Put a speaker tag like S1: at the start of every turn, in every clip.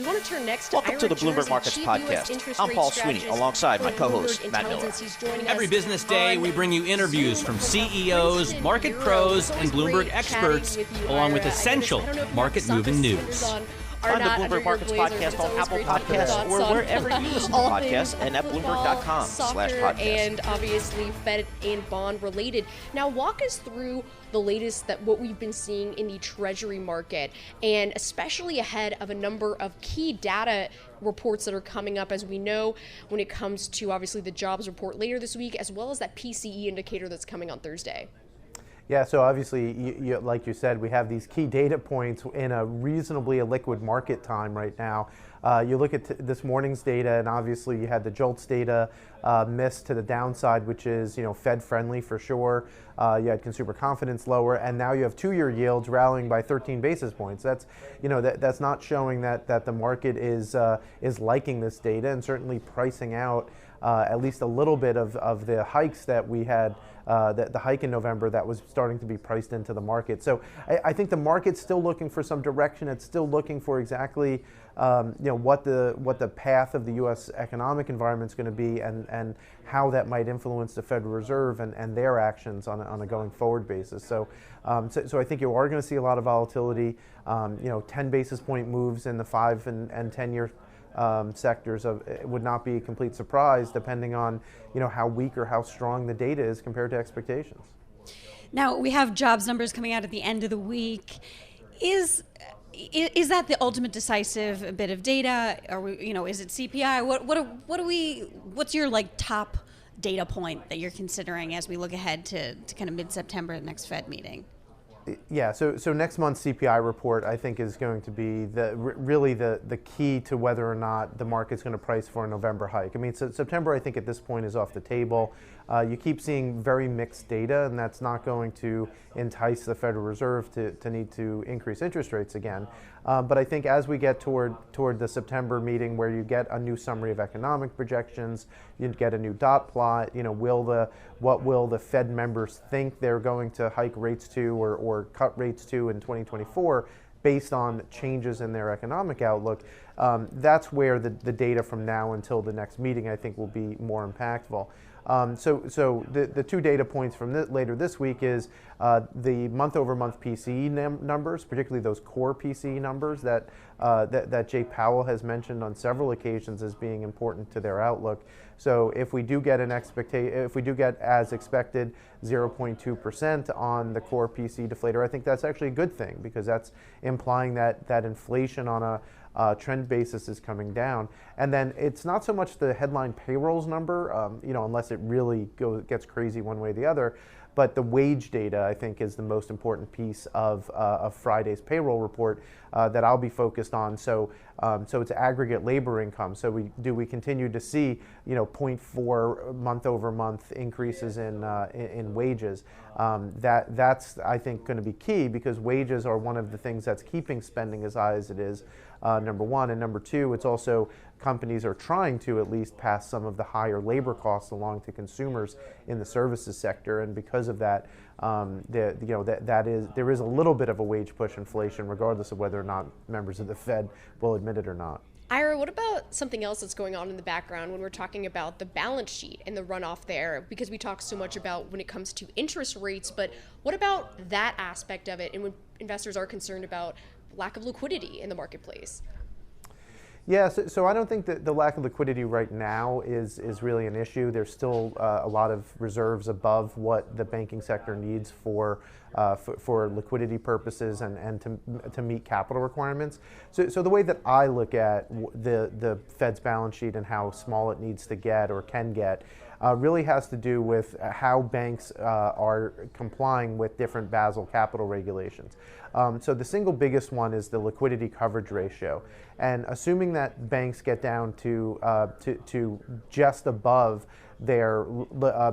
S1: We want to turn next to
S2: Welcome
S1: Ira
S2: to the
S1: Jersey,
S2: Bloomberg Markets
S1: Chief
S2: Podcast.
S1: US
S2: I'm Paul Sweeney,
S1: strategist
S2: alongside my
S1: for
S2: co-host,
S1: Bloomberg
S2: Matt Miller.
S1: Intelligence. He's joining
S3: Every
S1: us
S3: business day,
S1: on
S3: we bring you interviews
S1: Zoom
S3: from
S1: the
S3: CEOs,
S1: Princeton
S3: market
S1: Bureau.
S3: pros,
S1: It's
S3: and
S1: always
S3: Bloomberg
S1: great
S3: experts,
S1: chatting with you,
S3: along with
S1: Ira.
S3: essential market-moving news.
S2: Find the Bloomberg Markets Podcast on Apple Podcasts or wherever you listen to podcasts and at Bloomberg.com/podcasts.
S1: And obviously Fed and bond related. Now walk us through the latest that what we've been seeing in the Treasury market, and especially ahead of a number of key data reports that are coming up, as we know, when it comes to obviously the jobs report later this week, as well as that PCE indicator that's coming on Thursday.
S4: Yeah, so obviously, like you said, we have these key data points in a reasonably illiquid market time right now. You look at this morning's data, and obviously you had the JOLTS data miss to the downside, which is Fed friendly for sure. You had consumer confidence lower, and now you have two-year yields rallying by 13 basis points. That's that's not showing that the market is liking this data, and certainly pricing out at least a little bit of the hikes that we had. The hike in November that was starting to be priced into the market. So I think the market's still looking for some direction. It's still looking for exactly what the path of the U.S. economic environment is going to be, and how that might influence the Federal Reserve and their actions on a going forward basis. So I think you are going to see a lot of volatility. 10 basis point moves in the 5 and 10 year sectors it would not be a complete surprise, depending on how weak or how strong the data is compared to expectations.
S5: Now we have jobs numbers coming out at the end of the week. Is that the ultimate decisive bit of data? Or is it CPI? What's your top data point that you're considering as we look ahead to kind of mid-September, the next Fed meeting?
S4: Yeah, so next month's CPI report, I think, is going to be really the key to whether or not the market's going to price for a November hike. I mean, September, I think, at this point is off the table. You keep seeing very mixed data, and that's not going to entice the Federal Reserve to need to increase interest rates again. But I think as we get toward the September meeting, where you get a new summary of economic projections, you get a new dot plot, what will the Fed members think they're going to hike rates to or cut rates to in 2024 based on changes in their economic outlook, that's where the data from now until the next meeting, I think, will be more impactful. So the two data points from later this week is the month-over-month PCE numbers, particularly those core PCE numbers that Jay Powell has mentioned on several occasions as being important to their outlook. So if we do get as expected 0.2% on the core PCE deflator, I think that's actually a good thing, because that's implying that inflation on a trend basis is coming down. And then it's not so much the headline payrolls number, unless it really gets crazy one way or the other, but the wage data, I think, is the most important piece of Friday's payroll report that I'll be focused on. So it's aggregate labor income. So we continue to see 0.4 month-over-month increases in wages. That's, I think, going to be key, because wages are one of the things that's keeping spending as high as it is. Number one, and number two, it's also companies are trying to at least pass some of the higher labor costs along to consumers in the services sector, and because of that, there is a little bit of a wage push inflation, regardless of whether or not members of the Fed will admit it or not.
S1: Ira, what about something else that's going on in the background when we're talking about the balance sheet and the runoff there? Because we talk so much about when it comes to interest rates, but what about that aspect of it, and when investors are concerned about lack of liquidity in the marketplace?
S4: Yeah, so I don't think that the lack of liquidity right now is really an issue. There's still a lot of reserves above what the banking sector needs for liquidity purposes and to meet capital requirements. So the way that I look at the Fed's balance sheet and how small it needs to get or can get really has to do with how banks are complying with different Basel capital regulations. So the single biggest one is the liquidity coverage ratio. And assuming that banks get down to just above their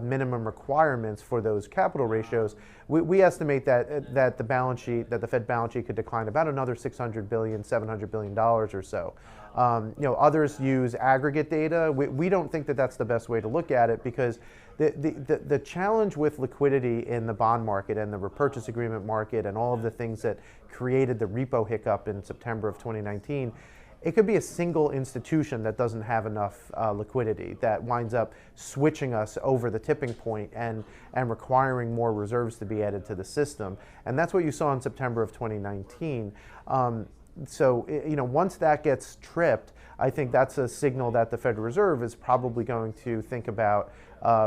S4: minimum requirements for those capital ratios, we estimate that the balance sheet, that the Fed balance sheet could decline about another $600 billion, $700 billion or so. Others use aggregate data. We don't think that that's the best way to look at it, because the challenge with liquidity in the bond market and the repurchase agreement market and all of the things that created the repo hiccup in September of 2019 it could be a single institution that doesn't have enough liquidity that winds up switching us over the tipping point and requiring more reserves to be added to the system. And that's what you saw in September of 2019. Once that gets tripped, I think that's a signal that the Federal Reserve is probably going to think about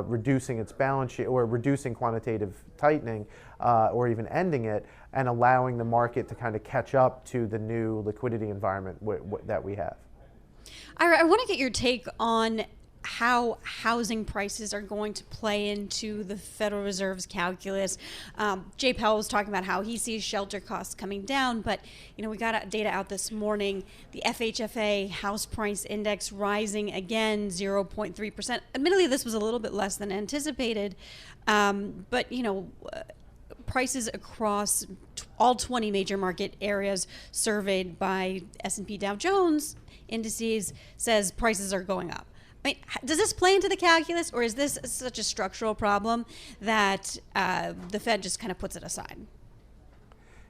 S4: reducing its balance sheet or reducing quantitative tightening or even ending it and allowing the market to kind of catch up to the new liquidity environment that we have.
S5: Ira, I want to get your take on how housing prices are going to play into the Federal Reserve's calculus. Jay Powell was talking about how he sees shelter costs coming down, but we got data out this morning. The FHFA house price index rising again, 0.3%. Admittedly, this was a little bit less than anticipated, but prices across all 20 major market areas surveyed by S&P Dow Jones indices says prices are going up. Does this play into the calculus, or is this such a structural problem that the Fed just kind of puts it aside?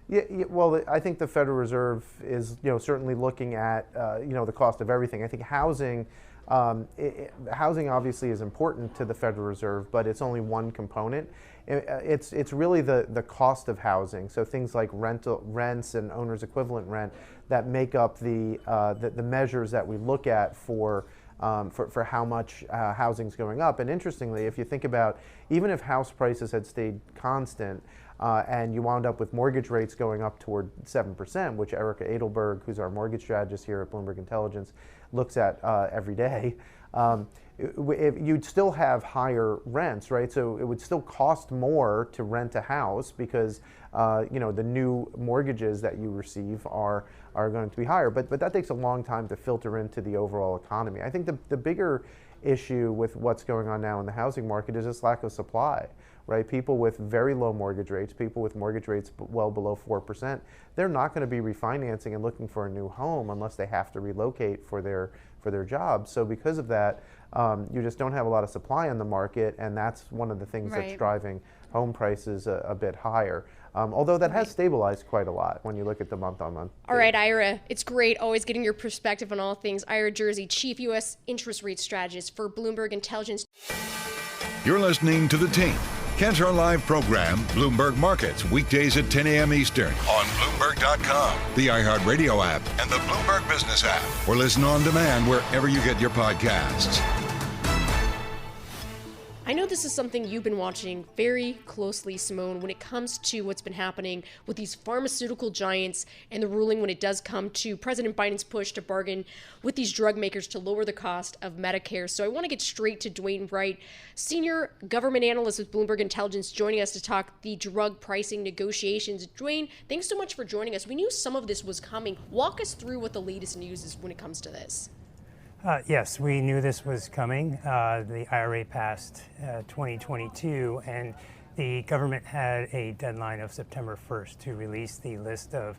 S4: Yeah, well, I think the Federal Reserve is, certainly looking at, the cost of everything. I think housing obviously is important to the Federal Reserve, but it's only one component. It's really the cost of housing. So things like rents and owner's equivalent rent that make up the measures that we look at for how much housing's going up. And interestingly, if you think about, even if house prices had stayed constant and you wound up with mortgage rates going up toward 7%, which Erica Edelberg, who's our mortgage strategist here at Bloomberg Intelligence, looks at every day, you'd still have higher rents, right? So it would still cost more to rent a house because the new mortgages that you receive are going to be higher. But that takes a long time to filter into the overall economy. I think the bigger issue with what's going on now in the housing market is this lack of supply, right? People with very low mortgage rates, people with mortgage rates well below 4%, they're not going to be refinancing and looking for a new home unless they have to relocate for their jobs. So because of that, you just don't have a lot of supply on the market, and that's one of the things that's driving home prices a bit higher. Although that has stabilized quite a lot when you look at the month-on-month.
S1: All right, Ira, it's great always getting your perspective on all things. Ira Jersey, Chief U.S. Interest Rate Strategist for Bloomberg Intelligence.
S6: You're listening to The Team. Catch our live program, Bloomberg Markets, weekdays at 10 a.m. Eastern on Bloomberg.com, the iHeartRadio app, and the Bloomberg Business app, or listen on demand wherever you get your podcasts.
S1: I know this is something you've been watching very closely, Simone, when it comes to what's been happening with these pharmaceutical giants and the ruling when it does come to President Biden's push to bargain with these drug makers to lower the cost of Medicare. So I want to get straight to Duane Wright, Senior Government Analyst with Bloomberg Intelligence, joining us to talk the drug pricing negotiations. Duane, thanks so much for joining us. We knew some of this was coming. Walk us through what the latest news is when it comes to this.
S7: Yes, we knew this was coming. The IRA passed 2022, and the government had a deadline of September 1st to release the list of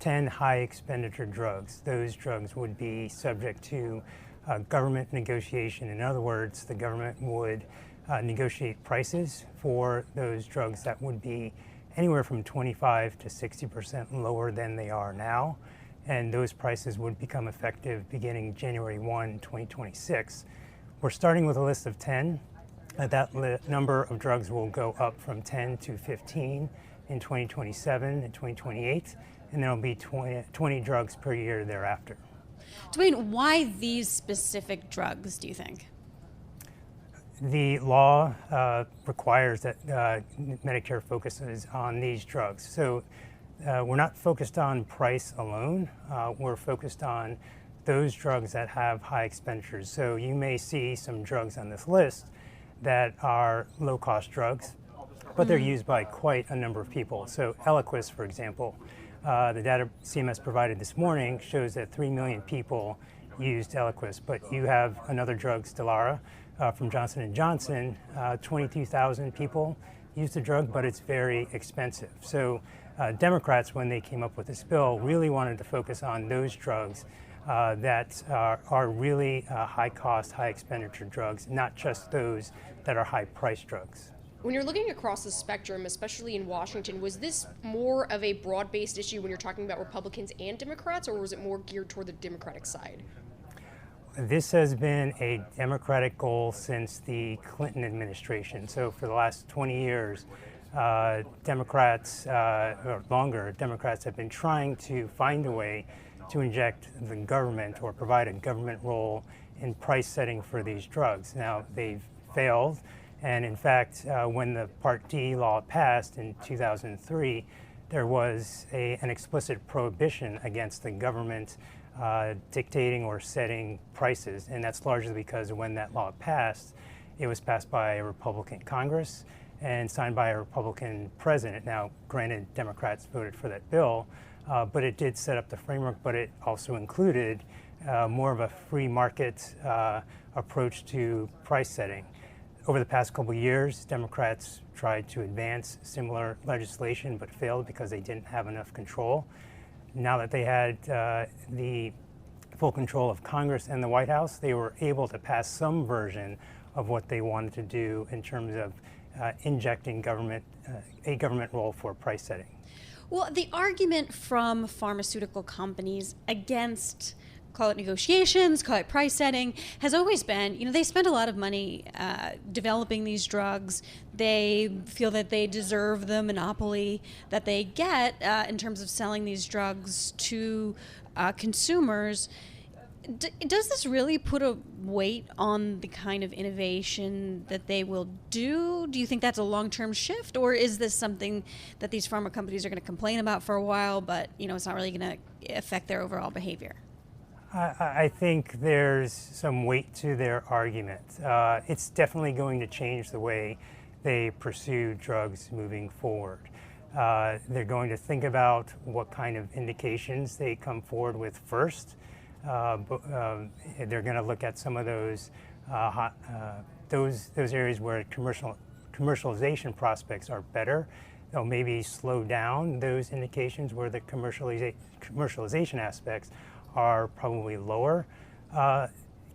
S7: 10 high expenditure drugs. Those drugs would be subject to government negotiation. In other words, the government would negotiate prices for those drugs that would be anywhere from 25 to 60% lower than they are now. And those prices would become effective beginning January 1, 2026. We're starting with a list of 10. That number of drugs will go up from 10 to 15 in 2027 and 2028, and there will be 20 drugs per year thereafter.
S5: Duane, why these specific drugs, do you think?
S7: The law requires that Medicare focuses on these drugs. So we're not focused on price alone. We're focused on those drugs that have high expenditures. So you may see some drugs on this list that are low-cost drugs, but they're used by quite a number of people. So Eliquis, for example, the data CMS provided this morning shows that 3 million people used Eliquis, but you have another drug, Stelara, from Johnson & Johnson, 22,000 people use the drug, but it's very expensive. So Democrats, when they came up with this bill, really wanted to focus on those drugs that are really high-cost, high-expenditure drugs, not just those that are high-price drugs.
S1: When you're looking across the spectrum, especially in Washington, was this more of a broad-based issue when you're talking about Republicans and Democrats, or was it more geared toward the Democratic side?
S7: This has been a Democratic goal since the Clinton administration. So for the last 20 years, Democrats, or longer, Democrats have been trying to find a way to inject the government or provide a government role in price setting for these drugs. Now, they've failed. And in fact, when the Part D law passed in 2003, there was an explicit prohibition against the government dictating or setting prices. And that's largely because when that law passed, it was passed by a Republican Congress and signed by a Republican president. Now, granted, Democrats voted for that bill, but it did set up the framework, but it also included more of a free market approach to price setting. Over the past couple of years, Democrats tried to advance similar legislation but failed because they didn't have enough control. Now that they had the full control of Congress and the White House, they were able to pass some version of what they wanted to do in terms of injecting a government role for price setting.
S5: Well, the argument from pharmaceutical companies against, call it negotiations, call it price setting, has always been, they spend a lot of money developing these drugs. They feel that they deserve the monopoly that they get in terms of selling these drugs to consumers. Does this really put a weight on the kind of innovation that they will do? Do you think that's a long-term shift, or is this something that these pharma companies are going to complain about for a while, but it's not really going to affect their overall behavior?
S7: I think there's some weight to their argument. It's definitely going to change the way they pursue drugs moving forward. They're going to think about what kind of indications they come forward with first. They're going to look at some of those areas where commercialization prospects are better. They'll maybe slow down those indications where the commercialization aspects are probably lower.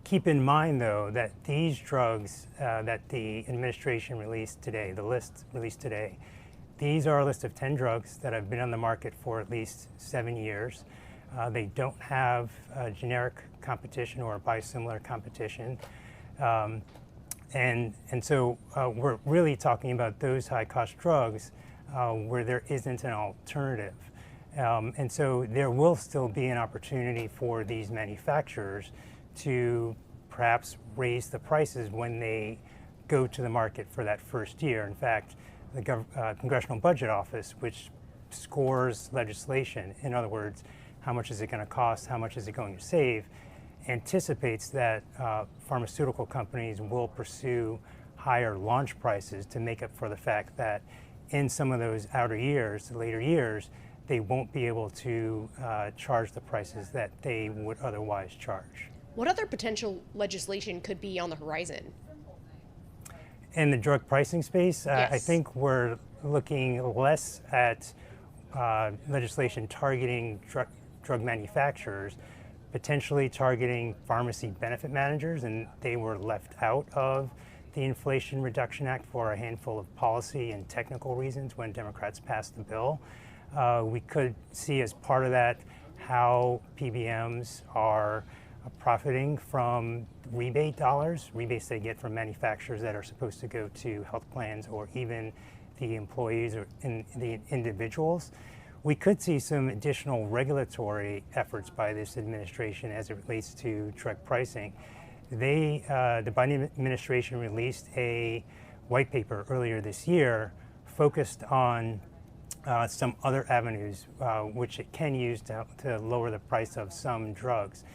S7: Keep in mind, though, that these drugs that the administration released today, the list released today, these are a list of 10 drugs that have been on the market for at least 7 years. They don't have generic competition or biosimilar competition. And so we're really talking about those high-cost drugs where there isn't an alternative. And so there will still be an opportunity for these manufacturers to perhaps raise the prices when they go to the market for that first year. In fact, the Congressional Budget Office, which scores legislation, in other words, how much is it going to cost, how much is it going to save, anticipates that pharmaceutical companies will pursue higher launch prices to make up for the fact that in some of those outer years, the later years, they won't be able to charge the prices that they would otherwise charge.
S1: What other potential legislation could be on the horizon?
S7: In the drug pricing space,
S1: Yes.
S7: I think we're looking less at legislation targeting drug manufacturers, potentially targeting pharmacy benefit managers, and they were left out of the Inflation Reduction Act for a handful of policy and technical reasons when Democrats passed the bill. We could see as part of that how PBMs are profiting from rebate dollars, rebates they get from manufacturers that are supposed to go to health plans or even the employees or the individuals. We could see some additional regulatory efforts by this administration as it relates to drug pricing. The Biden administration released a white paper earlier this year focused on some other avenues which it can use to lower the price of some drugs.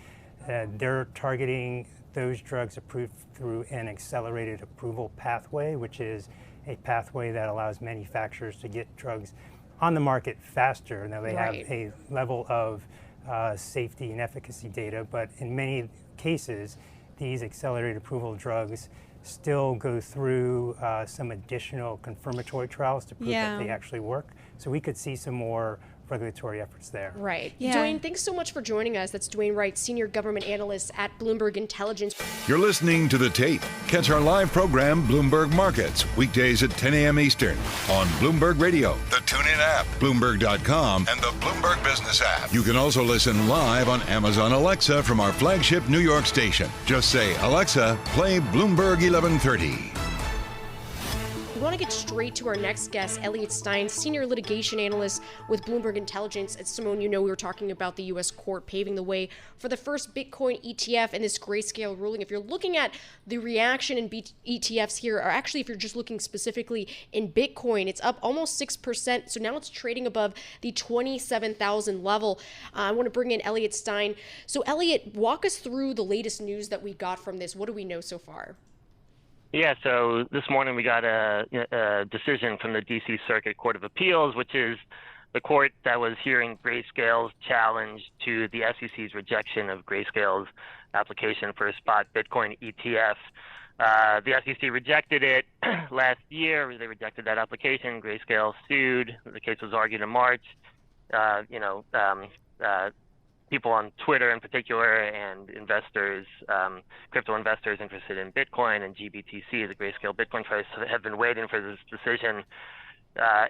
S7: They're targeting those drugs approved through an accelerated approval pathway, which is a pathway that allows manufacturers to get drugs on the market faster. Now they have a level of safety and efficacy data, but in many cases, these accelerated approval drugs still go through some additional confirmatory trials to prove that they actually work. So we could see some more regulatory efforts there.
S1: Right.
S5: Yeah.
S1: Duane, thanks so much for joining us. That's Duane Wright, Senior Government Analyst at Bloomberg Intelligence.
S6: You're listening to The Tape. Catch our live program, Bloomberg Markets, weekdays at 10 a.m. Eastern on Bloomberg Radio, the TuneIn app, Bloomberg.com, and the Bloomberg Business app. You can also listen live on Amazon Alexa from our flagship New York station. Just say, Alexa, play Bloomberg 1130.
S1: We want to get straight to our next guest, Elliott Stein, Senior Litigation Analyst with Bloomberg Intelligence. As Simone, we were talking about the U.S. court paving the way for the first Bitcoin ETF and this Grayscale ruling. If you're looking at the reaction in ETFs here, or actually if you're just looking specifically in Bitcoin, it's up almost 6%. So now it's trading above the 27,000 level. I want to bring in Elliott Stein. So Elliott, walk us through the latest news that we got from this. What do we know so far?
S8: Yeah, so this morning we got a decision from the D.C. Circuit Court of Appeals, which is the court that was hearing Grayscale's challenge to the SEC's rejection of Grayscale's application for a spot Bitcoin ETF. The SEC rejected it last year. They rejected that application. Grayscale sued. The case was argued in March. People on Twitter in particular and investors, crypto investors interested in Bitcoin and GBTC, the Grayscale Bitcoin price, have been waiting for this decision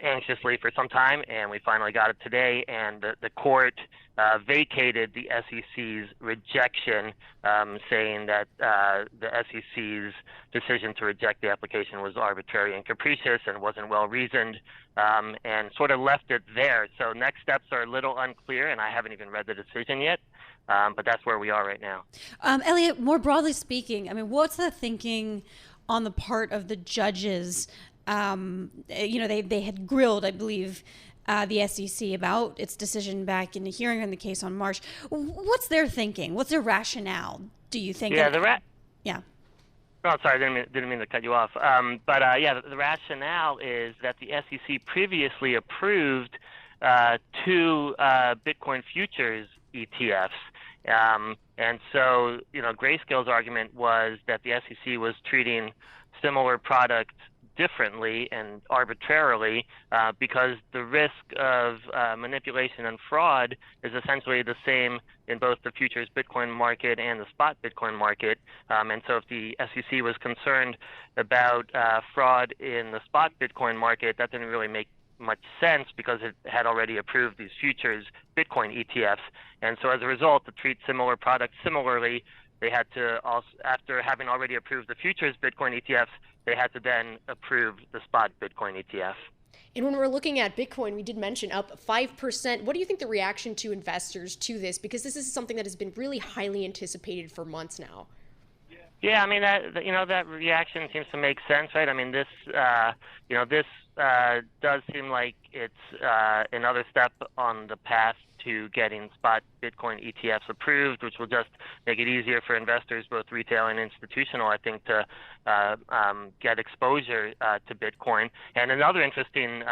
S8: anxiously for some time, and we finally got it today. And the court vacated the SEC's rejection, saying that the SEC's decision to reject the application was arbitrary and capricious and wasn't well reasoned, and sort of left it there. So next steps are a little unclear, and I haven't even read the decision yet. But that's where we are right now.
S5: Elliott, more broadly speaking, what's the thinking on the part of the judges? They had grilled, I believe, the SEC about its decision back in the hearing on the case on March. What's their thinking? What's their rationale, do you think?
S8: Yeah, Oh, sorry, didn't mean to cut you off. The rationale is that the SEC previously approved two Bitcoin futures ETFs. And so, Grayscale's argument was that the SEC was treating similar products differently and arbitrarily because the risk of manipulation and fraud is essentially the same in both the futures Bitcoin market and the spot Bitcoin market. And so if the SEC was concerned about fraud in the spot Bitcoin market, that didn't really make much sense because it had already approved these futures Bitcoin ETFs. And so as a result, to treat similar products similarly, they had to also, after having already approved the futures Bitcoin ETFs, they had to then approve the spot Bitcoin ETF.
S1: And when we're looking at Bitcoin, we did mention up 5%. What do you think the reaction to investors to this? Because this is something that has been really highly anticipated for months now.
S8: Yeah, I mean that reaction seems to make sense, right? I mean this does seem like it's another step on the path to getting spot Bitcoin ETFs approved, which will just make it easier for investors, both retail and institutional, I think, to get exposure to Bitcoin. And another interesting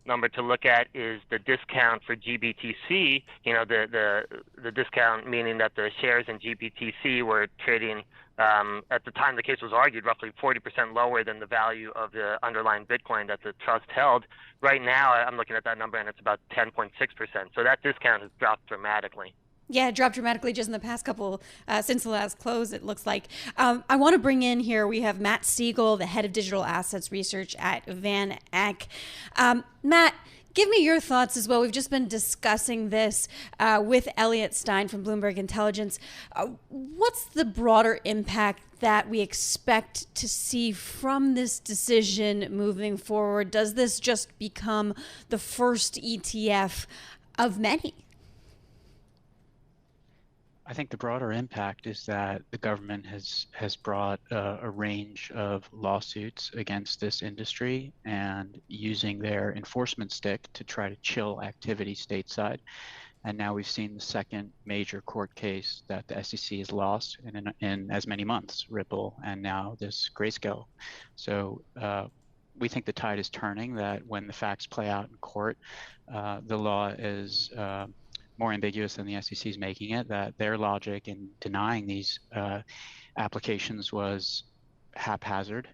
S8: number to look at is the discount for GBTC. The discount meaning that the shares in GBTC were trading at the time the case was argued roughly 40% lower than the value of the underlying Bitcoin that the trust held. Right now, I'm looking at that number and it's about 10.6%. So that discount has dropped dramatically.
S5: Yeah, it dropped dramatically just in the past couple, since the last close, it looks like. I want to bring in here, we have Matt Sigel, the head of digital assets research at VanEck. Matt, give me your thoughts as well. We've just been discussing this with Elliott Stein from Bloomberg Intelligence. What's the broader impact that we expect to see from this decision moving forward? Does this just become the first ETF of many?
S9: I think the broader impact is that the government has brought a range of lawsuits against this industry and using their enforcement stick to try to chill activity stateside. And now we've seen the second major court case that the SEC has lost in as many months, Ripple, and now this Grayscale. So we think the tide is turning, that when the facts play out in court, the law is more ambiguous than the SEC is making it, that their logic in denying these applications was haphazard,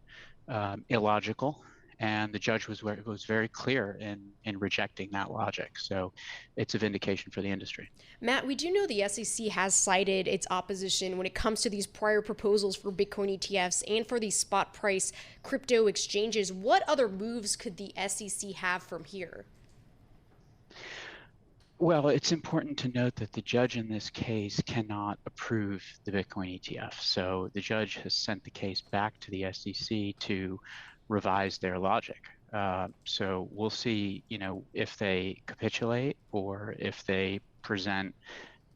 S9: illogical, And the judge was very clear in rejecting that logic. So it's a vindication for the industry.
S1: Matt, we do know the SEC has cited its opposition when it comes to these prior proposals for Bitcoin ETFs and for these spot price crypto exchanges. What other moves could the SEC have from here?
S9: Well, it's important to note that the judge in this case cannot approve the Bitcoin ETF. So the judge has sent the case back to the SEC to revise their logic. So we'll see, if they capitulate or if they present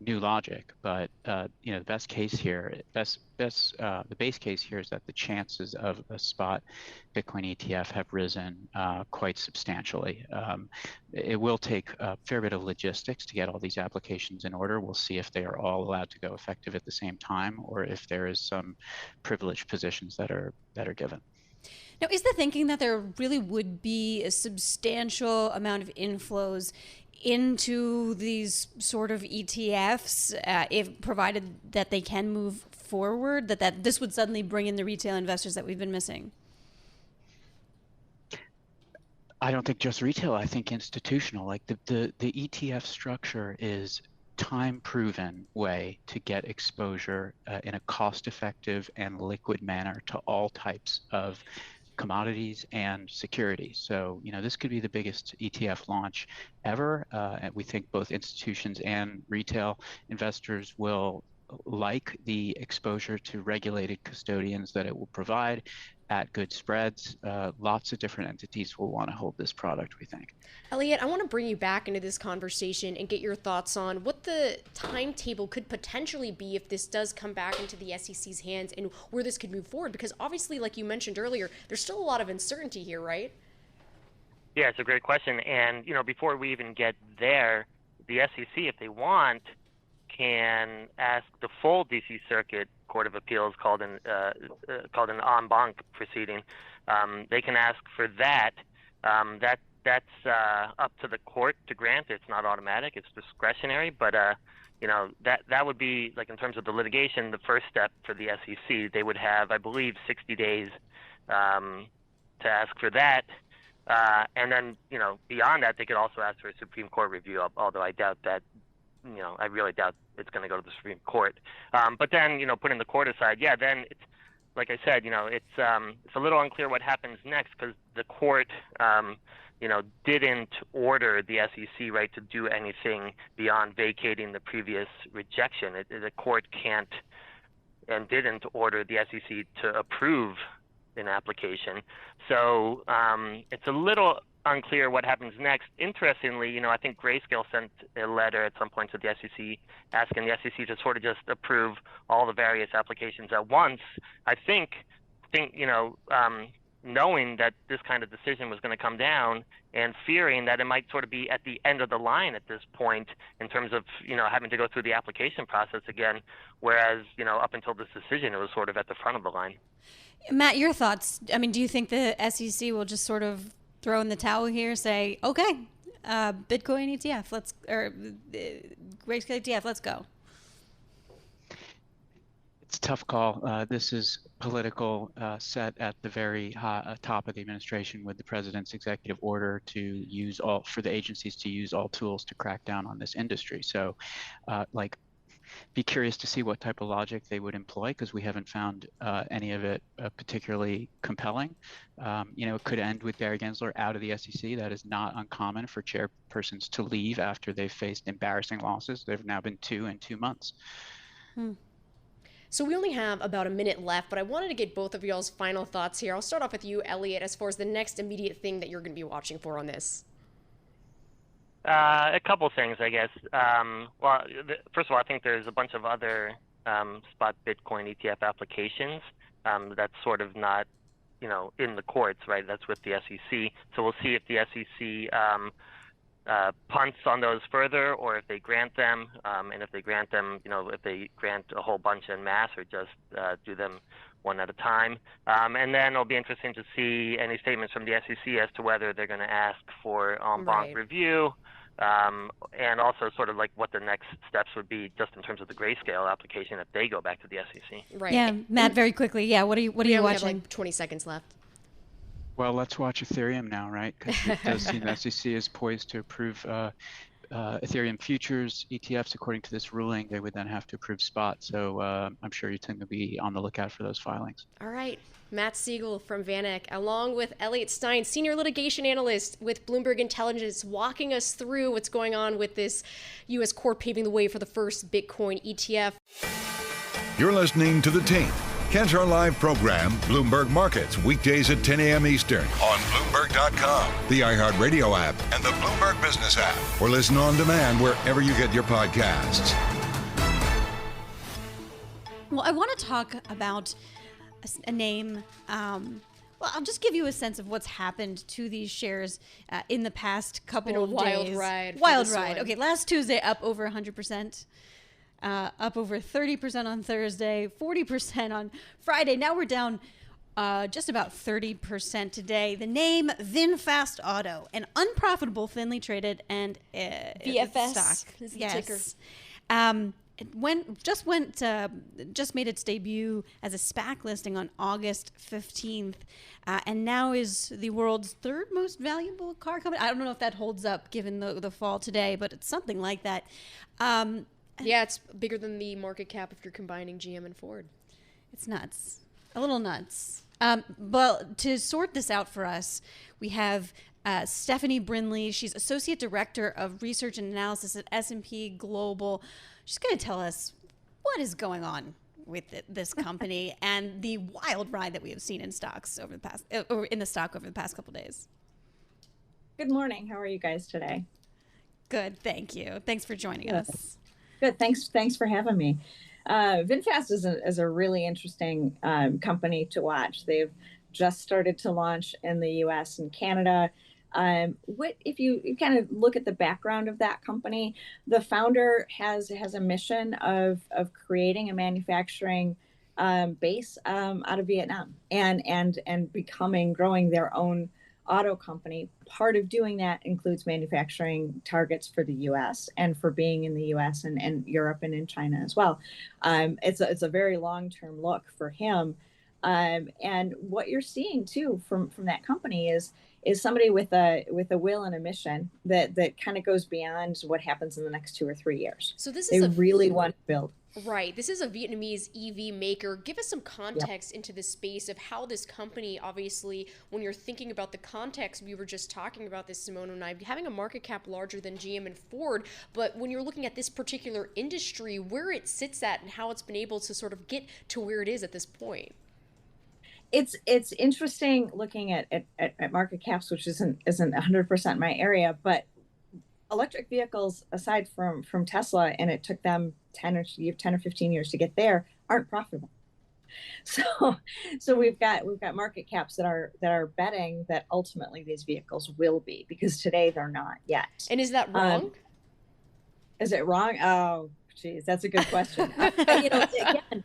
S9: new logic. But the best case here, the base case here is that the chances of a spot Bitcoin ETF have risen quite substantially. It will take a fair bit of logistics to get all these applications in order. We'll see if they are all allowed to go effective at the same time, or if there is some privileged positions that are given.
S5: Now, is the thinking that there really would be a substantial amount of inflows into these sort of ETFs, if provided that they can move forward, that this would suddenly bring in the retail investors that we've been missing?
S9: I don't think just retail. I think institutional. Like the ETF structure is time-proven way to get exposure in a cost-effective and liquid manner to all types of commodities and securities. So, this could be the biggest ETF launch ever. And we think both institutions and retail investors will like the exposure to regulated custodians that it will provide at good spreads. Lots of different entities will want to hold this product, we think.
S1: Elliott, I want to bring you back into this conversation and get your thoughts on what the timetable could potentially be if this does come back into the SEC's hands and where this could move forward. Because obviously, like you mentioned earlier, there's still a lot of uncertainty here, right?
S8: Yeah, it's a great question. And, before we even get there, the SEC, if they want, can ask the full D.C. Circuit Court of Appeals, called an en banc proceeding. They can ask for that. That's up to the court to grant. It's not automatic. It's discretionary. But that would be, like, in terms of the litigation, the first step for the SEC. They would have, I believe, 60 days to ask for that. And then, beyond that, they could also ask for a Supreme Court review, although I doubt that. I really doubt it's going to go to the Supreme Court. But then, putting the court aside, then it's, like I said, it's a little unclear what happens next, because the court, didn't order the SEC, right, to do anything beyond vacating the previous rejection. The court can't and didn't order the SEC to approve an application. So it's a little unclear what happens next. Interestingly, I think Grayscale sent a letter at some point to the SEC asking the SEC to sort of just approve all the various applications at once. I think knowing that this kind of decision was going to come down and fearing that it might sort of be at the end of the line at this point in terms of, having to go through the application process again, whereas, up until this decision, it was sort of at the front of the line.
S5: Matt, your thoughts? I mean, do you think the SEC will just sort of throw in the towel here, say, okay, Bitcoin ETF, Grayscale ETF, let's go?
S9: It's a tough call. This is political, set at the very top of the administration with the president's executive order for the agencies to use all tools to crack down on this industry. So, be curious to see what type of logic they would employ, because we haven't found any of it particularly compelling. It could end with Barry Gensler out of the SEC. That is not uncommon for chairpersons to leave after they've faced embarrassing losses. There have now been 2 in 2 months.
S1: So we only have about a minute left, but I wanted to get both of y'all's final thoughts here. I'll start off with you, Elliott, as far as the next immediate thing that you're going to be watching for on this.
S8: A couple things, I guess. First of all, I think there's a bunch of other spot Bitcoin ETF applications that's sort of not, in the courts, right? That's with the SEC. So we'll see if the SEC punts on those further, or if they grant them. And if they grant them, if they grant a whole bunch en masse, or just do them one at a time. And then it'll be interesting to see any statements from the SEC as to whether they're going to ask for en banc review. And also sort of like what the next steps would be just in terms of the Grayscale application if they go back to the SEC.
S1: Right.
S5: Yeah, Matt, very quickly. Yeah, what are you watching?
S1: We have like 20 seconds left.
S9: Well, let's watch Ethereum now, right? Because it does seem the SEC is poised to approve Ethereum futures ETFs. According to this ruling, they would then have to approve spot. So I'm sure you're going to be on the lookout for those filings.
S1: All right. Matt Sigel from VanEck, along with Elliott Stein, Senior Litigation Analyst with Bloomberg Intelligence, walking us through what's going on with this U.S. court paving the way for the first Bitcoin ETF.
S6: You're listening to The Tape, Kantar Live program, Bloomberg Markets, weekdays at 10 a.m. Eastern on Bloomberg.com, the iHeartRadio app, and the Bloomberg Business app, or listen on demand wherever you get your podcasts.
S5: Well, I want to talk about a name. Well, I'll just give you a sense of what's happened to these shares in the past couple of days. Wild ride. Okay, last Tuesday up over 100%. Up over 30% on Thursday, 40% on Friday. Now we're down just about 30% today. The name VinFast Auto, an unprofitable, thinly traded and
S1: VFS
S5: stock.
S1: Is the ticker.
S5: It just made its debut as a SPAC listing on August 15th, and now is the world's third most valuable car company. I don't know if that holds up given the fall today, but it's something like that.
S1: Yeah, it's bigger than the market cap if you're combining GM and Ford.
S5: It's nuts. A little nuts. But to sort this out for us, we have Stephanie Brinley. She's Associate Director of Research and Analysis at S&P Global. She's going to tell us what is going on with this company and the wild ride that we have seen in stocks over the past, or in the stock over the past couple of days.
S10: Good morning. How are you guys today?
S5: Good, thank you. Thanks for joining us.
S10: Good. Thanks for having me. VinFast is a really interesting company to watch. They've just started to launch in the U.S. and Canada. If you kind of look at the background of that company, the founder has a mission of creating a manufacturing base out of Vietnam and growing their own auto company. Part of doing that includes manufacturing targets for the U.S. and for being in the U.S. and Europe and in China as well. It's a very long-term look for him. And what you're seeing too from that company is somebody with a will and a mission that kind of goes beyond what happens in the next 2 or 3 years.
S1: So
S10: they really want to build.
S1: Right. This is a Vietnamese EV maker. Give us some context into this space of how this company, obviously, when you're thinking about the context, we were just talking about this, Simone and I, having a market cap larger than GM and Ford. But when you're looking at this particular industry, where it sits at and how it's been able to sort of get to where it is at this point.
S10: It's interesting looking at market caps, which isn't 100% my area, but electric vehicles, aside from Tesla, and it took them 10 or 15 years to get there, aren't profitable. So we've got market caps that are betting that ultimately these vehicles will be, because today they're not yet.
S1: And is that wrong?
S10: Is it wrong? Oh, geez, that's a good question. Again,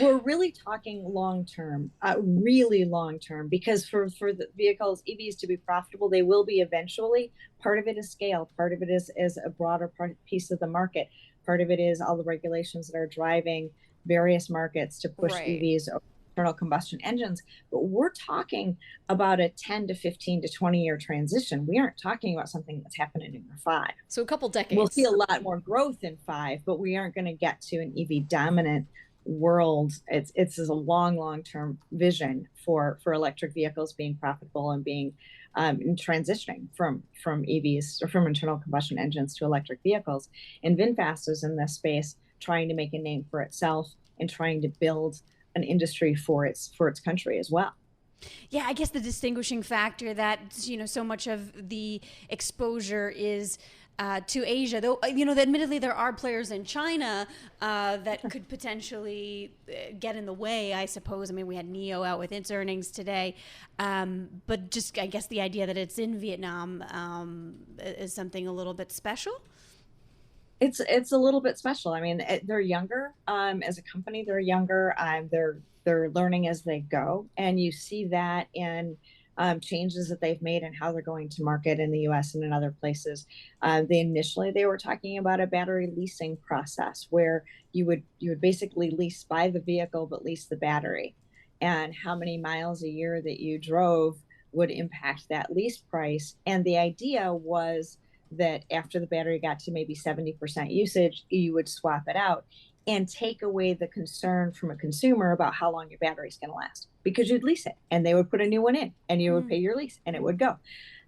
S10: we're really talking long-term, really long-term, because for the vehicles, EVs to be profitable, they will be eventually. Part of it is scale. Part of it is a broader piece of the market. Part of it is all the regulations that are driving various markets to push EVs over internal combustion engines. But we're talking about a 10 to 15 to 20-year transition. We aren't talking about something that's happening in 5.
S1: So a couple decades.
S10: We'll see a lot more growth in 5, but we aren't going to get to an EV dominant world. It's a long-term vision for electric vehicles being profitable and being transitioning from EVs or from internal combustion engines to electric vehicles. And VinFast is in this space trying to make a name for itself and trying to build an industry for its country as well.
S5: Yeah, I guess the distinguishing factor that so much of the exposure is to Asia, though admittedly there are players in China that could potentially get in the way, I suppose. I mean, we had NIO out with its earnings today, but just I guess the idea that it's in Vietnam is something a little bit special.
S10: It's a little bit special. I mean, they're younger as a company. They're younger. They're learning as they go, and you see that in changes that they've made and how they're going to market in the U.S. and in other places. They were talking about a battery leasing process where you would basically buy the vehicle but lease the battery, and how many miles a year that you drove would impact that lease price. And the idea was that after the battery got to maybe 70% usage, you would swap it out and take away the concern from a consumer about how long your battery is going to last, because you'd lease it and they would put a new one in and you would pay your lease and it would go.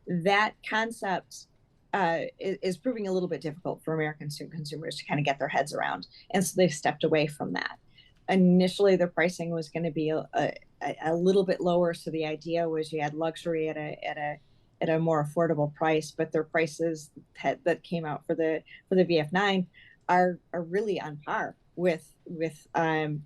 S10: That concept is proving a little bit difficult for American consumers to kind of get their heads around. And so they've stepped away from that. Initially, their pricing was going to be a little bit lower. So the idea was you had luxury at a more affordable price, but their prices that came out for the VF9 are really on par with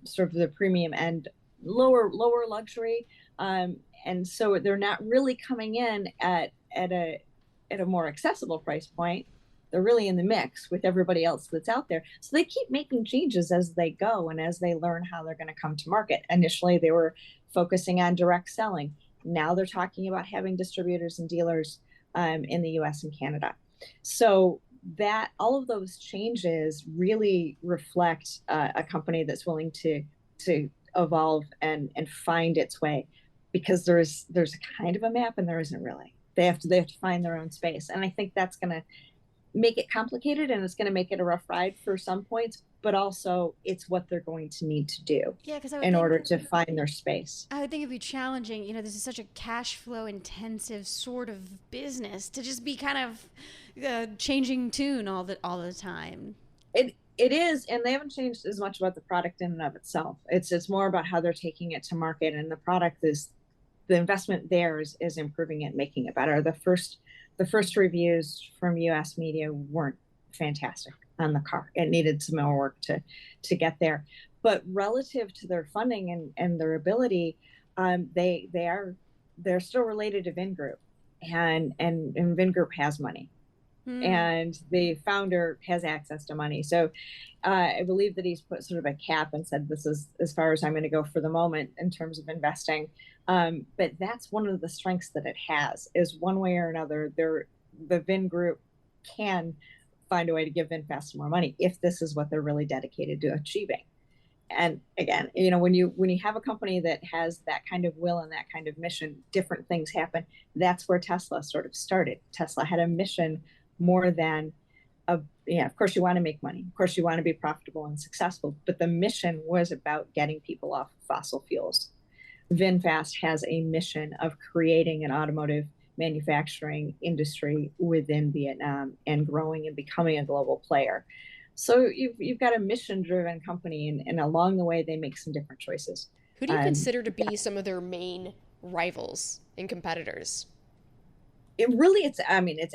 S10: sort of the premium end, lower luxury, and so they're not really coming in at a more accessible price point. They're really in the mix with everybody else that's out there. So they keep making changes as they go and as they learn how they're going to come to market. Initially, they were focusing on direct selling. Now they're talking about having distributors and dealers in the US and Canada. So that all of those changes really reflect a company that's willing to evolve and find its way, because there's a kind of a map and there isn't really. They have to find their own space. And I think that's going to make it complicated, and it's going to make it a rough ride for some points, but also it's what they're going to need to do in order to find their space.
S5: I would think it'd be challenging. You know, this is such a cash flow intensive sort of business to just be kind of changing tune all the time.
S10: It is, and they haven't changed as much about the product in and of itself. It's more about how they're taking it to market, and the product is, the investment there is improving it, making it better. The first reviews from U.S. media weren't fantastic on the car. It needed some more work to get there. But relative to their funding and their ability, they're still related to Vingroup, and Vingroup has money, and the founder has access to money. So I believe that he's put sort of a cap and said, this is as far as I'm going to go for the moment in terms of investing. But that's one of the strengths that it has, is one way or another, the Vingroup can find a way to give VinFast more money if this is what they're really dedicated to achieving. And again, you know, when you have a company that has that kind of will and that kind of mission, different things happen. That's where Tesla sort of started. Tesla had a mission more than of course you want to make money. Of course you want to be profitable and successful, but the mission was about getting people off fossil fuels. VinFast has a mission of creating an automotive manufacturing industry within Vietnam and growing and becoming a global player. So you've got a mission-driven company, and along the way they make some different choices.
S1: Who do you consider to be some of their main rivals and competitors?
S10: It's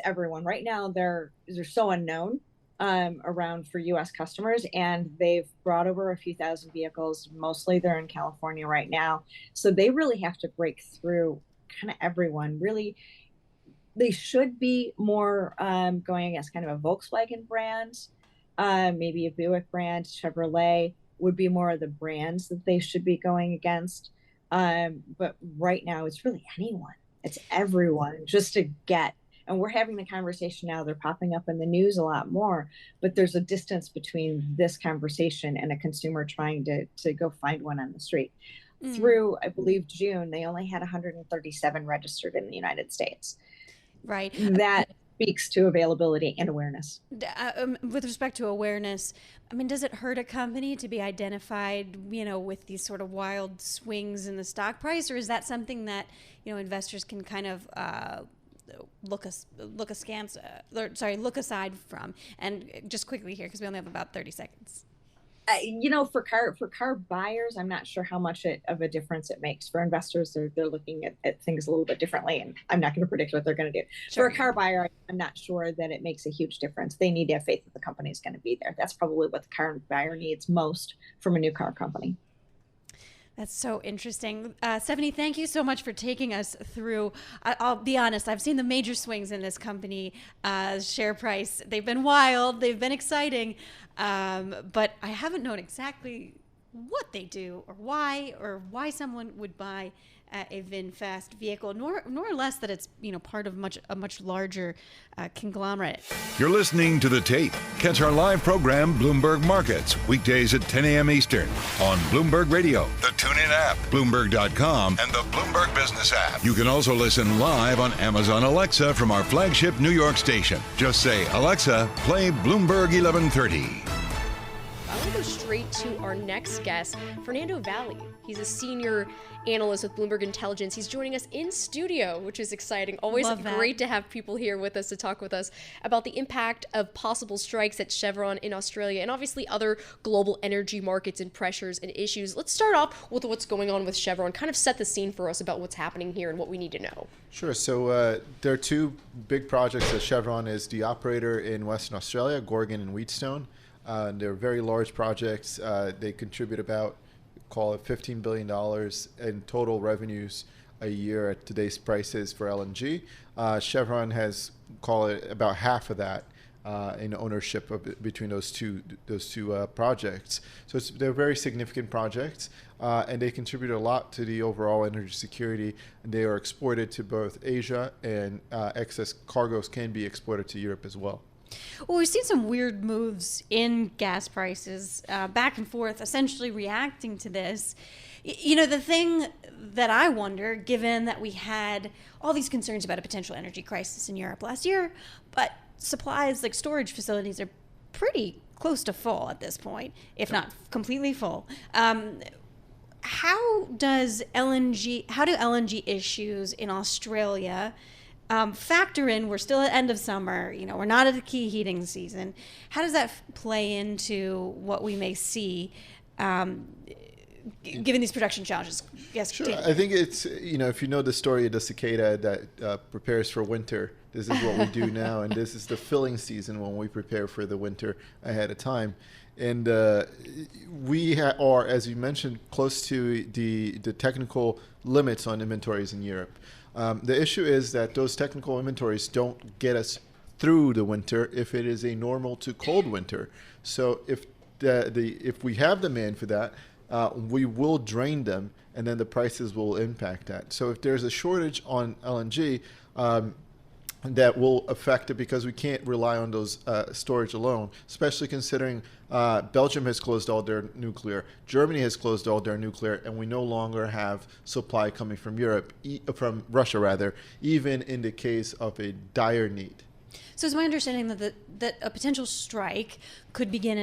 S10: everyone. Right now they're so unknown around for U.S. customers, and they've brought over a few thousand vehicles. Mostly they're in California right now, so they really have to break through kind of everyone. Really, they should be more going against kind of a Volkswagen brand, maybe a Buick brand. Chevrolet would be more of the brands that they should be going against. But right now it's really anyone. It's everyone, just to get. And we're having the conversation now. They're popping up in the news a lot more, but there's a distance between this conversation and a consumer trying to go find one on the street. Through, I believe, June, they only had 137 registered in the United States.
S5: Right.
S10: That speaks to availability and awareness.
S5: With respect to awareness, I mean, does it hurt a company to be identified, with these sort of wild swings in the stock price, or is that something that, investors can kind of look aside from? And just quickly here, because we only have about 30 seconds.
S10: For car buyers, I'm not sure how much of a difference it makes. For investors, they're looking at things a little bit differently, and I'm not going to predict what they're going to do. Sure. For a car buyer, I'm not sure that it makes a huge difference. They need to have faith that the company is going to be there. That's probably what the car buyer needs most from a new car company.
S5: That's so interesting. Stephanie, thank you so much for taking us through. I'll be honest, I've seen the major swings in this company share price. They've been wild, they've been exciting, but I haven't known exactly what they do or why someone would buy a VinFast vehicle, nor less that it's part of a much larger conglomerate.
S6: You're listening to The Tape. Catch our live program, Bloomberg Markets, weekdays at 10 a.m. Eastern on Bloomberg Radio, the TuneIn app, Bloomberg.com, and the Bloomberg Business app. You can also listen live on Amazon Alexa from our flagship New York station. Just say, Alexa, play Bloomberg 1130.
S1: I want to go straight to our next guest, Fernando Valle. He's a senior analyst with Bloomberg Intelligence. He's joining us in studio, which is exciting. Always great to have people here with us to talk with us about the impact of possible strikes at Chevron in Australia and obviously other global energy markets and pressures and issues. Let's start off with what's going on with Chevron. Kind of set the scene for us about what's happening here and what we need to know.
S11: Sure. So there are two big projects that Chevron is the operator in Western Australia, Gorgon and Wheatstone. They're very large projects. They contribute about, call it $15 billion in total revenues a year at today's prices for LNG. Chevron has, call it about half of that in ownership between those two projects. So they're very significant projects, and they contribute a lot to the overall energy security. And they are exported to both Asia, and excess cargoes can be exported to Europe as well.
S5: Well, we've seen some weird moves in gas prices, back and forth, essentially reacting to this. The thing that I wonder, given that we had all these concerns about a potential energy crisis in Europe last year, but supplies like storage facilities are pretty close to full at this point, if not completely full. How do LNG issues in Australia factor in? We're still at end of summer, we're not at the key heating season. How does that play into what we may see given these production challenges? Yes,
S11: sure. I think it's, if you know the story of the cicada that prepares for winter, this is what we do now, and this is the filling season when we prepare for the winter ahead of time. And we are, as you mentioned, close to the technical limits on inventories in Europe. The issue is that those technical inventories don't get us through the winter if it is a normal to cold winter. So if we have demand for that, we will drain them, and then the prices will impact that. So if there's a shortage on LNG, that will affect it because we can't rely on those storage alone, especially considering Belgium has closed all their nuclear, Germany has closed all their nuclear, and we no longer have supply coming from from Russia rather, even in the case of a dire need.
S5: So it's my understanding that a potential strike could begin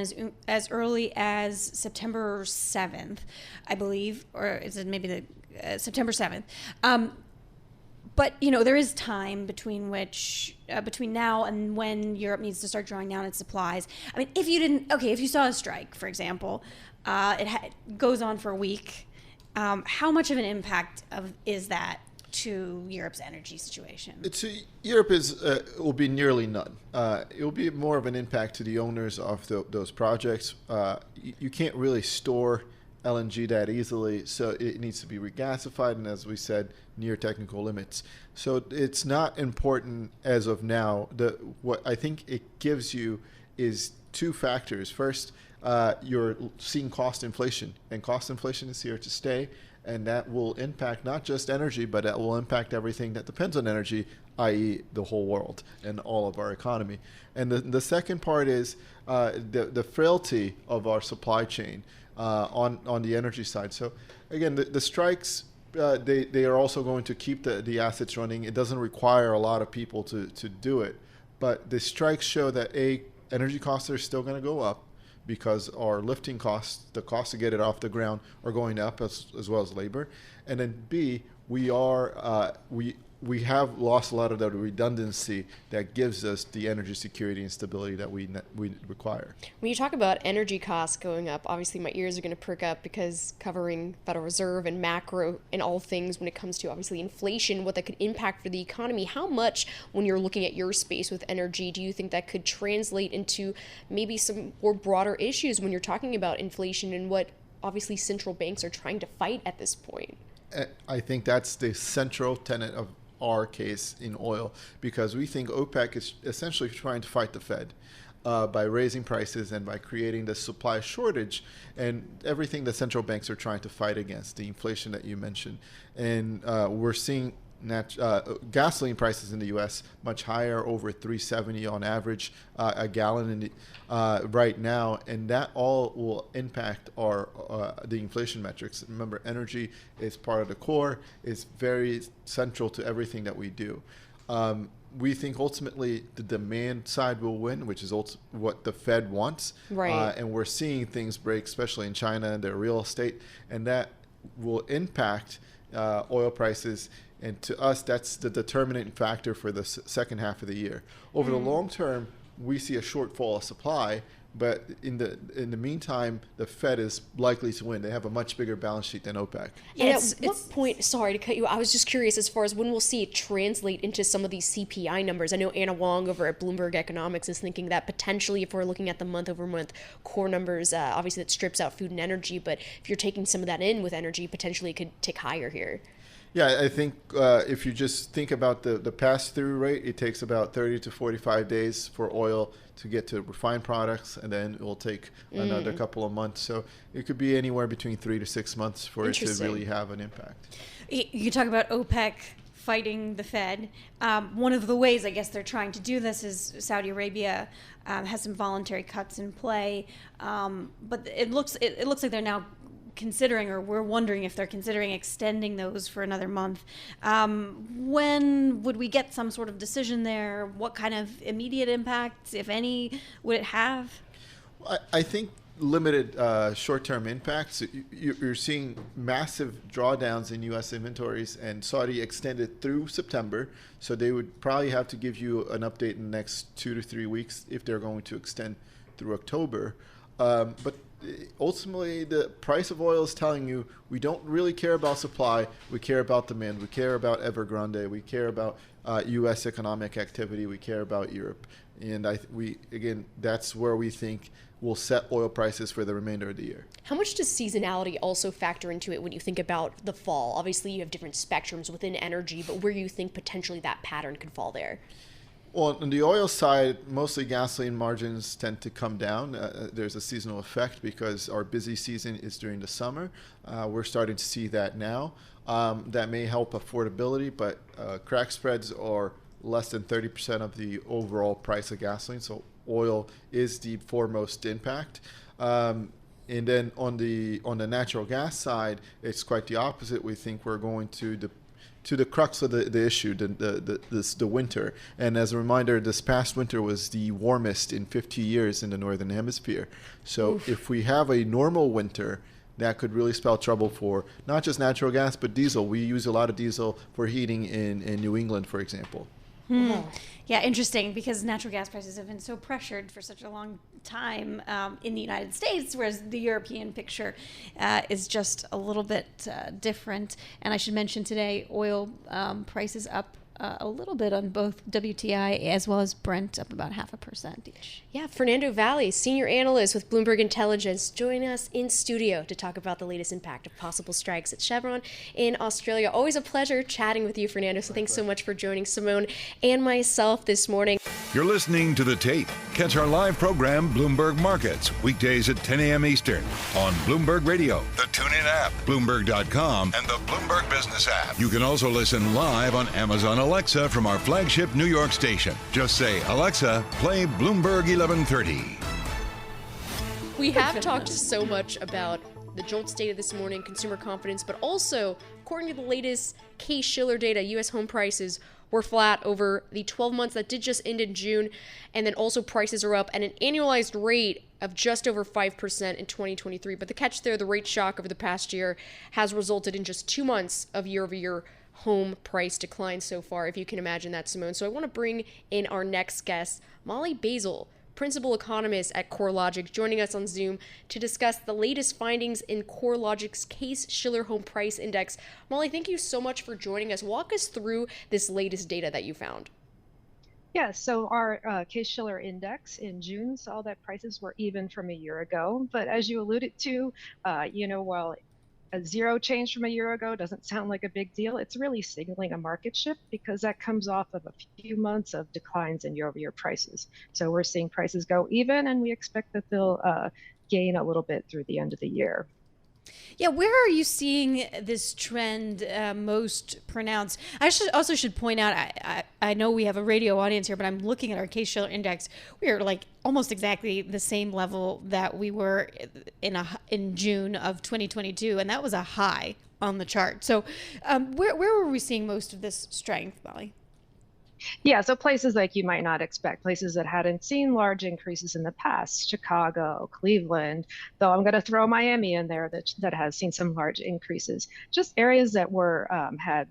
S5: as early as September 7th, I believe, or is it maybe September 7th? But there is time between now and when Europe needs to start drawing down its supplies. I mean, if you saw a strike, for example, it goes on for a week. How much of an impact is that to Europe's energy situation?
S11: Europe will be nearly none. It will be more of an impact to the owners of those projects. You can't really store LNG that easily, so it needs to be regasified, and as we said, near technical limits. So it's not important as of now. What I think it gives you is two factors. First, you're seeing cost inflation, and cost inflation is here to stay, and that will impact not just energy, but that will impact everything that depends on energy, i.e. the whole world and all of our economy. And the second part is the frailty of our supply chain on the energy side. So again, the strikes, they are also going to keep the assets running. It doesn't require a lot of people to do it. But the strikes show that energy costs are still going to go up because our lifting costs, the cost to get it off the ground, are going up as well as labor. And then B, we have lost a lot of the redundancy that gives us the energy security and stability that we require.
S1: When you talk about energy costs going up, obviously my ears are going to perk up because covering Federal Reserve and macro and all things when it comes to obviously inflation, what that could impact for the economy. How much, when you're looking at your space with energy, do you think that could translate into maybe some more broader issues when you're talking about inflation and what obviously central banks are trying to fight at this point?
S11: I think that's the central tenet of our case in oil, because we think OPEC is essentially trying to fight the Fed. by raising prices and by creating the supply shortage and everything that central banks are trying to fight against, the inflation that you mentioned. And we're seeing gasoline prices in the U.S. much higher, over $3.70 on average a gallon right now, and that all will impact the inflation metrics. Remember, energy is part of the core; it's very central to everything that we do. We think ultimately the demand side will win, which is what the Fed wants.
S1: Right.
S11: And we're seeing things break, especially in China and their real estate, and that will impact oil prices. And to us, that's the determinant factor for the second half of the year. Over the long term, we see a shortfall of supply, but in the meantime, the Fed is likely to win. They have a much bigger balance sheet than OPEC.
S1: And at what point, sorry to cut you, I was just curious as far as when we'll see it translate into some of these CPI numbers. I know Anna Wong over at Bloomberg Economics is thinking that potentially if we're looking at the month-over-month core numbers, obviously that strips out food and energy, but if you're taking some of that in with energy, potentially it could tick higher here.
S11: Yeah, I think if you just think about the pass-through rate, it takes about 30 to 45 days for oil to get to refined products, and then it will take another couple of months. So it could be anywhere between 3 to 6 months for it to really have an impact.
S5: You talk about OPEC fighting the Fed. One of the ways, I guess, they're trying to do this is Saudi Arabia has some voluntary cuts in play, but it looks like they're now considering, or we're wondering if they're considering extending those for another month. When would we get some sort of decision there? What kind of immediate impact, if any, would it have?
S11: I think limited short-term impacts. You're seeing massive drawdowns in U.S. inventories, and Saudi extended through September, so they would probably have to give you an update in the next 2 to 3 weeks if they're going to extend through October. But ultimately, the price of oil is telling you we don't really care about supply. We care about demand. We care about Evergrande. We care about U.S. economic activity. We care about Europe. And that's where we think we'll set oil prices for the remainder of the year.
S1: How much does seasonality also factor into it when you think about the fall? Obviously, you have different spectrums within energy, but where you think potentially that pattern could fall there?
S11: Well, on the oil side, mostly gasoline margins tend to come down. There's a seasonal effect because our busy season is during the summer. We're starting to see that now. That may help affordability, but crack spreads are less than 30% of the overall price of gasoline. So oil is the foremost impact. And then on the natural gas side, it's quite the opposite. We think we're going to the crux of the issue, the winter. And as a reminder, this past winter was the warmest in 50 years in the Northern Hemisphere. So if we have a normal winter, that could really spell trouble for not just natural gas, but diesel. We use a lot of diesel for heating in New England, for example.
S5: Yeah, interesting, because natural gas prices have been so pressured for such a long time in the United States, whereas the European picture is just a little bit different. And I should mention today, oil prices up a little bit on both WTI as well as Brent, up about 0.5% each.
S1: Yeah, Fernando Valle, senior analyst with Bloomberg Intelligence, joining us in studio to talk about the latest impact of possible strikes at Chevron in Australia. Always a pleasure chatting with you, Fernando. So thanks so much for joining Simone and myself this morning.
S6: You're listening to The Tape. Catch our live program, Bloomberg Markets, weekdays at 10 a.m. Eastern on Bloomberg Radio, the TuneIn app, Bloomberg.com, and the Bloomberg Business app. You can also listen live on Amazon Alexa from our flagship New York station. Just say, Alexa, play Bloomberg 1130.
S1: We have talked so much about the JOLTS data this morning, consumer confidence, but also, according to the latest Case-Shiller data, U.S. home prices were flat over the 12 months that did just end in June, and then also prices are up at an annualized rate of just over 5% in 2023. But the catch there, the rate shock over the past year has resulted in just 2 months of year-over-year home price decline so far, if you can imagine that, Simone. So I want to bring in our next guest, Molly Boesel, principal economist at CoreLogic, joining us on Zoom to discuss the latest findings in CoreLogic's Case-Shiller Home Price Index. Molly, thank you so much for joining us. Walk us through this latest data that you found.
S12: Yeah, so our Case-Shiller index in June saw that prices were even from a year ago. But as you alluded to, while a zero change from a year ago doesn't sound like a big deal. It's really signaling a market shift because that comes off of a few months of declines in year-over-year prices. So we're seeing prices go even, and we expect that they'll gain a little bit through the end of the year.
S5: Yeah, where are you seeing this trend most pronounced? I should point out, I know we have a radio audience here, but I'm looking at our Case-Shiller index. We are like almost exactly the same level that we were in June of 2022, and that was a high on the chart. So where were we seeing most of this strength, Molly?
S12: Yeah, so places like you might not expect, places that hadn't seen large increases in the past, Chicago, Cleveland, though I'm going to throw Miami in there that has seen some large increases. Just areas that were had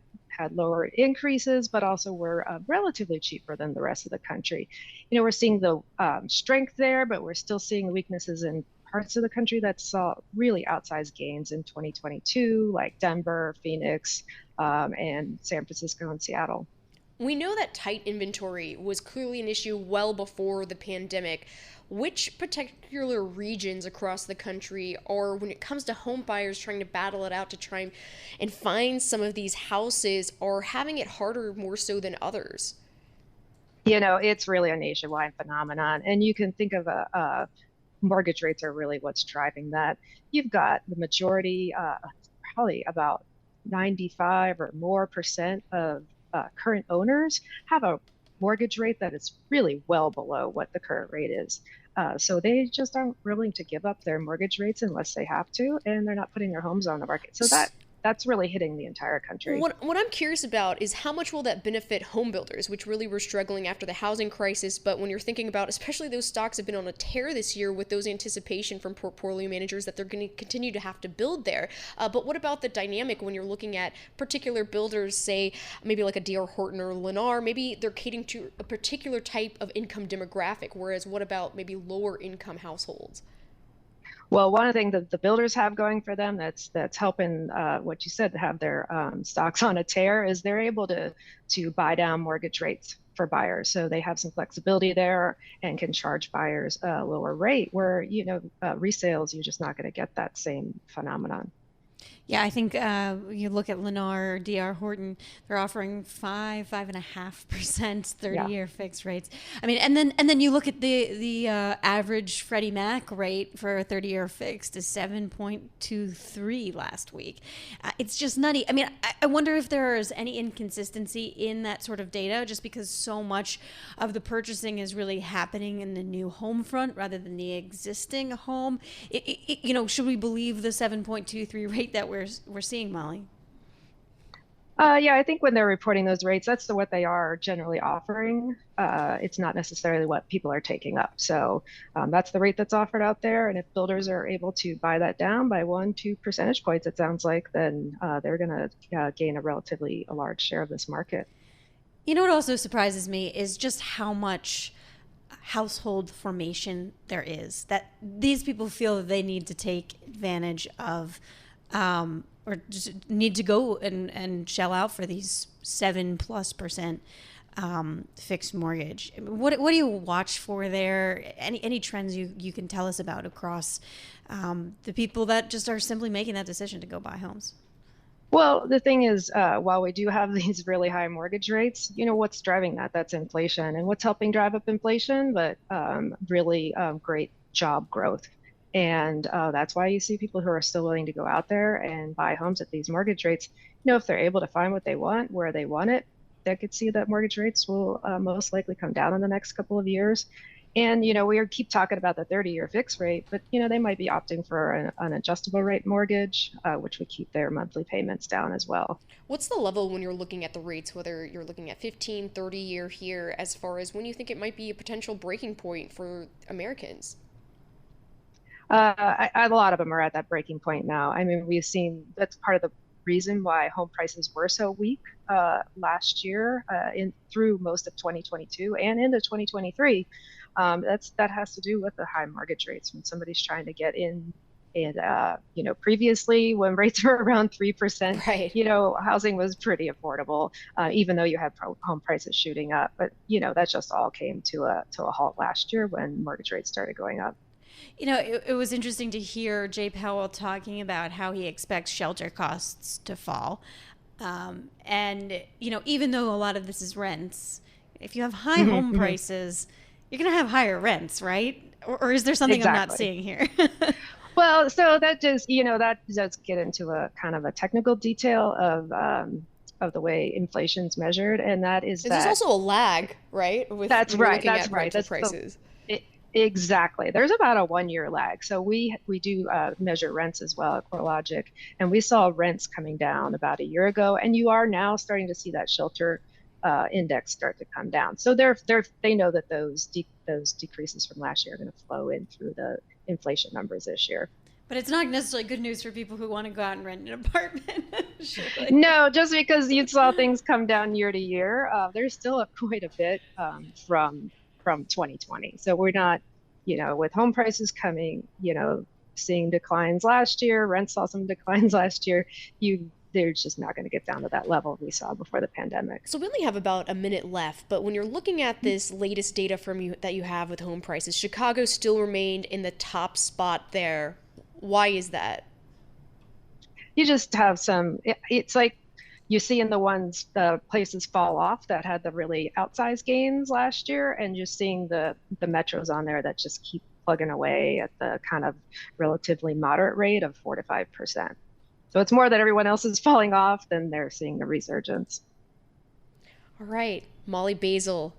S12: lower increases, but also were relatively cheaper than the rest of the country. You know, we're seeing the strength there, but we're still seeing weaknesses in parts of the country that saw really outsized gains in 2022, like Denver, Phoenix, and San Francisco and Seattle.
S1: We know that tight inventory was clearly an issue well before the pandemic. Which particular regions across the country are, when it comes to home buyers trying to battle it out to try and find some of these houses, are having it harder more so than others?
S12: You know, it's really a nationwide phenomenon. And you can think of mortgage rates are really what's driving that. You've got the majority, probably about 95 or more percent of current owners have a mortgage rate that is really well below what the current rate is. So they just aren't willing to give up their mortgage rates unless they have to, and they're not putting their homes on the market. So that's really hitting the entire country.
S1: What I'm curious about is how much will that benefit home builders, which really were struggling after the housing crisis. But when you're thinking about, especially those stocks have been on a tear this year with those anticipation from portfolio managers that they're going to continue to have to build there. But what about the dynamic when you're looking at particular builders, say maybe like a D.R. Horton or Lennar, maybe they're catering to a particular type of income demographic, whereas what about maybe lower income households?
S12: Well, one of the things that the builders have going for them that's helping what you said, to have their stocks on a tear, is they're able to buy down mortgage rates for buyers. So they have some flexibility there and can charge buyers a lower rate, where, you know, resales, you're just not going to get that same phenomenon.
S5: Yeah, I think you look at Lennar or D.R. Horton, they're offering 5.5% 30-year fixed rates. I mean, and then you look at the average Freddie Mac rate for a 30-year fixed is 7.23 last week. It's just nutty. I mean, I wonder if there is any inconsistency in that sort of data, just because so much of the purchasing is really happening in the new home front rather than the existing home. You know, should we believe the 7.23 rate that we're seeing, Molly?
S12: Yeah, I think when they're reporting those rates, that's what they are generally offering. It's not necessarily what people are taking up. So that's the rate that's offered out there. And if builders are able to buy that down by 1-2 percentage points, it sounds like, then they're going to gain a large share of this market.
S5: You know what also surprises me is just how much household formation there is, that these people feel that they need to take advantage of or just need to go and shell out for these 7+% fixed mortgage. What do you watch for there? Any trends you can tell us about across the people that just are simply making that decision to go buy homes?
S12: Well, the thing is, while we do have these really high mortgage rates, you know, what's driving that? That's inflation. And what's helping drive up inflation? But really great job growth. And that's why you see people who are still willing to go out there and buy homes at these mortgage rates. You know, if they're able to find what they want, where they want it, they could see that mortgage rates will most likely come down in the next couple of years. And, you know, we keep talking about the 30-year fixed rate, but, you know, they might be opting for an adjustable rate mortgage, which would keep their monthly payments down as well.
S1: What's the level when you're looking at the rates, whether you're looking at 15, 30-year here, as far as when you think it might be a potential breaking point for Americans?
S12: A lot of them are at that breaking point now. I mean, we've seen that's part of the reason why home prices were so weak last year through most of 2022 and into 2023. That has to do with the high mortgage rates. When somebody's trying to get in, and you know, previously when rates were around 3%,
S1: right,
S12: you know, housing was pretty affordable, even though you had home prices shooting up. But you know, that just all came to a halt last year when mortgage rates started going up.
S5: It was interesting to hear Jay Powell talking about how he expects shelter costs to fall. And even though a lot of this is rents, if you have high home prices, you're going to have higher rents, right? Or is there something I'm not seeing here?
S12: Well, so that just, that does get into a kind of a technical detail of the way inflation's measured, and that is that
S1: there's also a lag, right?
S12: That's right.
S1: That's prices.
S12: Exactly. There's about a 1-year lag. So we do measure rents as well at CoreLogic, and we saw rents coming down about a year ago, and you are now starting to see that shelter index start to come down. So they know that those decreases from last year are going to flow in through the inflation numbers this year.
S5: But it's not necessarily good news for people who want to go out and rent an apartment.
S12: No, just because you saw things come down year to year, there's still quite a bit from 2020. So we're not, with home prices coming, seeing declines last year, rents saw some declines last year, they're just not going to get down to that level we saw before the pandemic.
S1: So we only have about a minute left, but when you're looking at this latest data that you have with home prices, Chicago still remained in the top spot there. Why is that?
S12: You just have it's like you see in the places fall off that had the really outsized gains last year, and just seeing the metros on there that just keep plugging away at the kind of relatively moderate rate of 4 to 5%. So it's more that everyone else is falling off than they're seeing the resurgence.
S1: All right, Molly Boesel,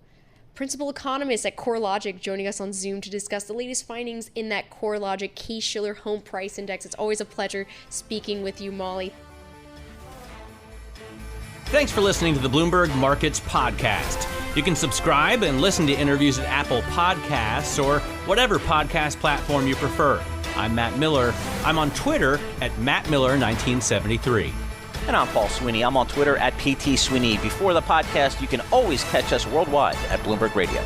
S1: principal economist at CoreLogic, joining us on Zoom to discuss the latest findings in that CoreLogic Case-Shiller Home Price Index. It's always a pleasure speaking with you, Molly.
S3: Thanks for listening to the Bloomberg Markets Podcast. You can subscribe and listen to interviews at Apple Podcasts or whatever podcast platform you prefer. I'm Matt Miller. I'm on Twitter at MattMiller1973.
S2: And I'm Paul Sweeney. I'm on Twitter at PT Sweeney. Before the podcast, you can always catch us worldwide at Bloomberg Radio.